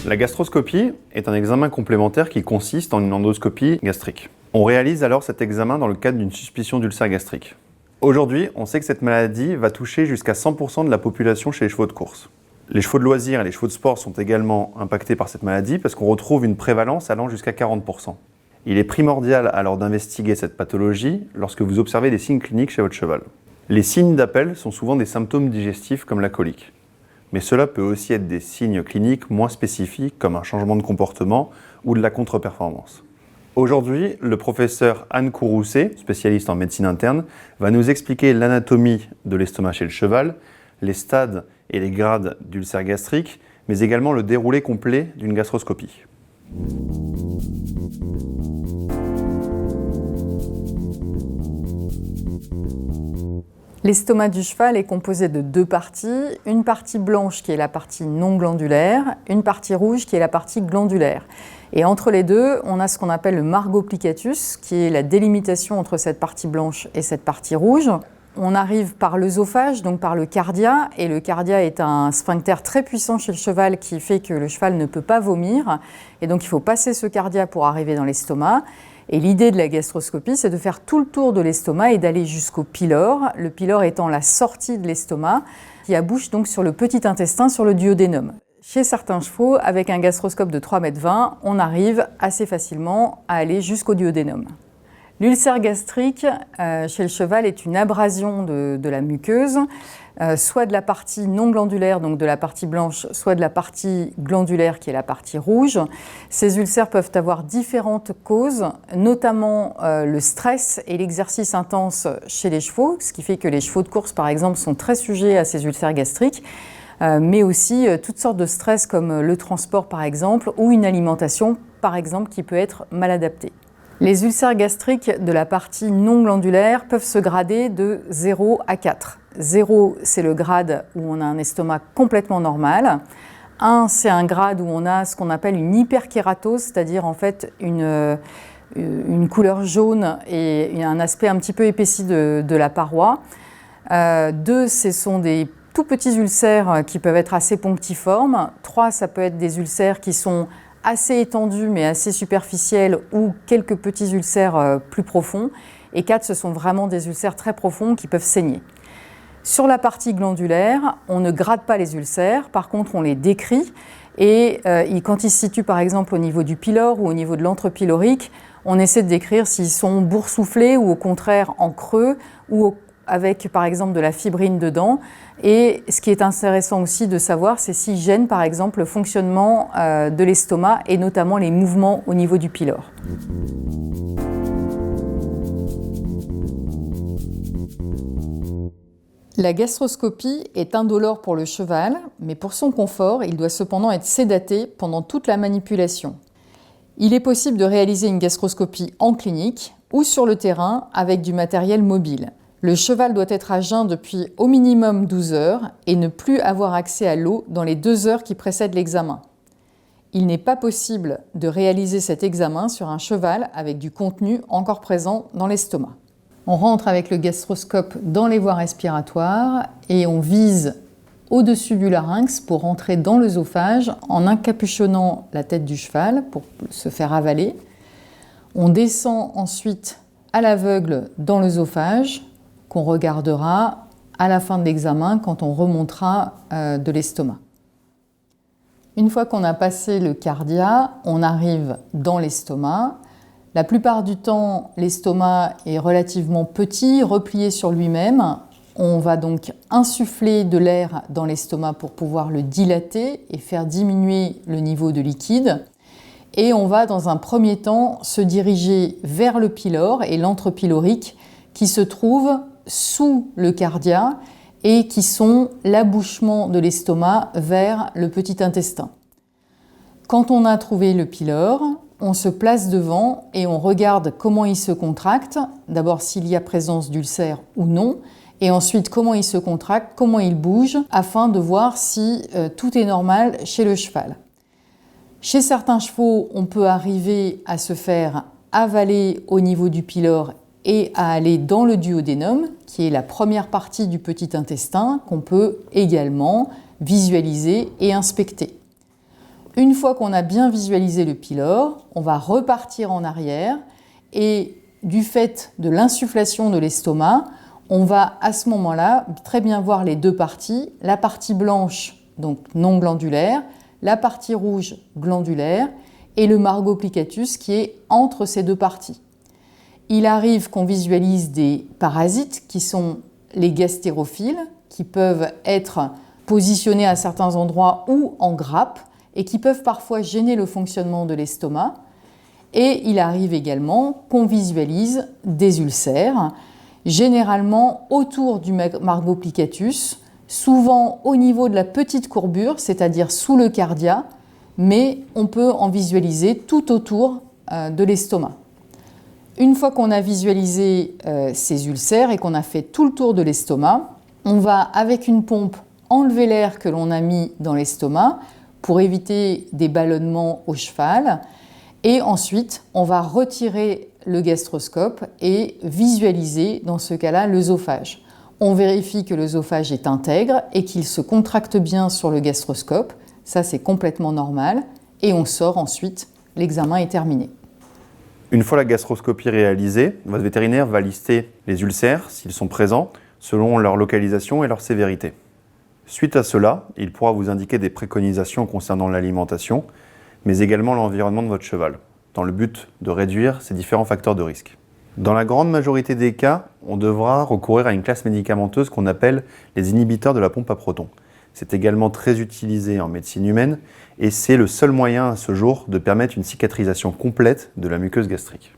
La gastroscopie est un examen complémentaire qui consiste en une endoscopie gastrique. On réalise alors cet examen dans le cadre d'une suspicion d'ulcère gastrique. Aujourd'hui, on sait que cette maladie va toucher jusqu'à 100% de la population chez les chevaux de course. Les chevaux de loisirs et les chevaux de sport sont également impactés par cette maladie parce qu'on retrouve une prévalence allant jusqu'à 40%. Il est primordial alors d'investiguer cette pathologie lorsque vous observez des signes cliniques chez votre cheval. Les signes d'appel sont souvent des symptômes digestifs comme la colique. Mais cela peut aussi être des signes cliniques moins spécifiques comme un changement de comportement ou de la contre-performance. Aujourd'hui, le professeur Anne Courroucé, spécialiste en médecine interne, va nous expliquer l'anatomie de l'estomac chez le cheval, les stades et les grades d'ulcère gastrique, mais également le déroulé complet d'une gastroscopie. L'estomac du cheval est composé de deux parties, une partie blanche qui est la partie non glandulaire, une partie rouge qui est la partie glandulaire. Et entre les deux, on a ce qu'on appelle le margo plicatus, qui est la délimitation entre cette partie blanche et cette partie rouge. On arrive par l'œsophage, donc par le cardia, et le cardia est un sphincter très puissant chez le cheval qui fait que le cheval ne peut pas vomir, et donc il faut passer ce cardia pour arriver dans l'estomac. Et l'idée de la gastroscopie, c'est de faire tout le tour de l'estomac et d'aller jusqu'au pylore, le pylore étant la sortie de l'estomac, qui abouche donc sur le petit intestin, sur le duodénum. Chez certains chevaux, avec un gastroscope de 3,20 m, on arrive assez facilement à aller jusqu'au duodénum. L'ulcère gastrique chez le cheval est une abrasion de la muqueuse, soit de la partie non glandulaire, donc de la partie blanche, soit de la partie glandulaire qui est la partie rouge. Ces ulcères peuvent avoir différentes causes, notamment le stress et l'exercice intense chez les chevaux, ce qui fait que les chevaux de course, par exemple, sont très sujets à ces ulcères gastriques, mais aussi toutes sortes de stress comme le transport, par exemple, ou une alimentation, par exemple, qui peut être mal adaptée. Les ulcères gastriques de la partie non glandulaire peuvent se grader de 0 à 4. 0, c'est le grade où on a un estomac complètement normal. 1, c'est un grade où on a ce qu'on appelle une hyperkératose, c'est-à-dire en fait une couleur jaune et un aspect un petit peu épaissi de la paroi. 2, ce sont des tout petits ulcères qui peuvent être assez punctiformes. 3, ça peut être des ulcères qui sont assez étendus mais assez superficiels ou quelques petits ulcères plus profonds. Et 4, ce sont vraiment des ulcères très profonds qui peuvent saigner. Sur la partie glandulaire, on ne grade pas les ulcères, par contre on les décrit et quand ils se situent par exemple au niveau du pylore ou au niveau de l'entrepylorique, on essaie de décrire s'ils sont boursouflés ou au contraire en creux ou avec par exemple de la fibrine dedans. Et ce qui est intéressant aussi de savoir, c'est s'ils gênent par exemple le fonctionnement de l'estomac et notamment les mouvements au niveau du pylore. La gastroscopie est indolore pour le cheval, mais pour son confort, il doit cependant être sédaté pendant toute la manipulation. Il est possible de réaliser une gastroscopie en clinique ou sur le terrain avec du matériel mobile. Le cheval doit être à jeun depuis au minimum 12 heures et ne plus avoir accès à l'eau dans les 2 heures qui précèdent l'examen. Il n'est pas possible de réaliser cet examen sur un cheval avec du contenu encore présent dans l'estomac. On rentre avec le gastroscope dans les voies respiratoires et on vise au-dessus du larynx pour rentrer dans l'œsophage en encapuchonnant la tête du cheval pour se faire avaler. On descend ensuite à l'aveugle dans l'œsophage qu'on regardera à la fin de l'examen quand on remontera de l'estomac. Une fois qu'on a passé le cardia, on arrive dans l'estomac. La plupart du temps, l'estomac est relativement petit, replié sur lui-même. On va donc insuffler de l'air dans l'estomac pour pouvoir le dilater et faire diminuer le niveau de liquide. Et on va dans un premier temps se diriger vers le pylore et l'entrepylorique qui se trouve sous le cardia et qui sont l'abouchement de l'estomac vers le petit intestin. Quand on a trouvé le pylore, on se place devant et on regarde comment il se contracte, d'abord s'il y a présence d'ulcère ou non, et ensuite comment il se contracte, comment il bouge, afin de voir si tout est normal chez le cheval. Chez certains chevaux, on peut arriver à se faire avaler au niveau du pylore et à aller dans le duodénum, qui est la première partie du petit intestin qu'on peut également visualiser et inspecter. Une fois qu'on a bien visualisé le pylore, on va repartir en arrière et du fait de l'insufflation de l'estomac, on va à ce moment-là très bien voir les deux parties, la partie blanche, donc non glandulaire, la partie rouge glandulaire et le margoplicatus qui est entre ces deux parties. Il arrive qu'on visualise des parasites qui sont les gastérophiles, qui peuvent être positionnés à certains endroits ou en grappe et qui peuvent parfois gêner le fonctionnement de l'estomac. Et il arrive également qu'on visualise des ulcères, généralement autour du margoplicatus, souvent au niveau de la petite courbure, c'est-à-dire sous le cardia, mais on peut en visualiser tout autour de l'estomac. Une fois qu'on a visualisé ces ulcères et qu'on a fait tout le tour de l'estomac, on va avec une pompe enlever l'air que l'on a mis dans l'estomac pour éviter des ballonnements au cheval. Et ensuite, on va retirer le gastroscope et visualiser, dans ce cas-là, l'œsophage. On vérifie que l'œsophage est intègre et qu'il se contracte bien sur le gastroscope. Ça, c'est complètement normal. Et on sort ensuite, l'examen est terminé. Une fois la gastroscopie réalisée, votre vétérinaire va lister les ulcères, s'ils sont présents, selon leur localisation et leur sévérité. Suite à cela, il pourra vous indiquer des préconisations concernant l'alimentation, mais également l'environnement de votre cheval, dans le but de réduire ces différents facteurs de risque. Dans la grande majorité des cas, on devra recourir à une classe médicamenteuse qu'on appelle les inhibiteurs de la pompe à protons. C'est également très utilisé en médecine humaine et c'est le seul moyen à ce jour de permettre une cicatrisation complète de la muqueuse gastrique.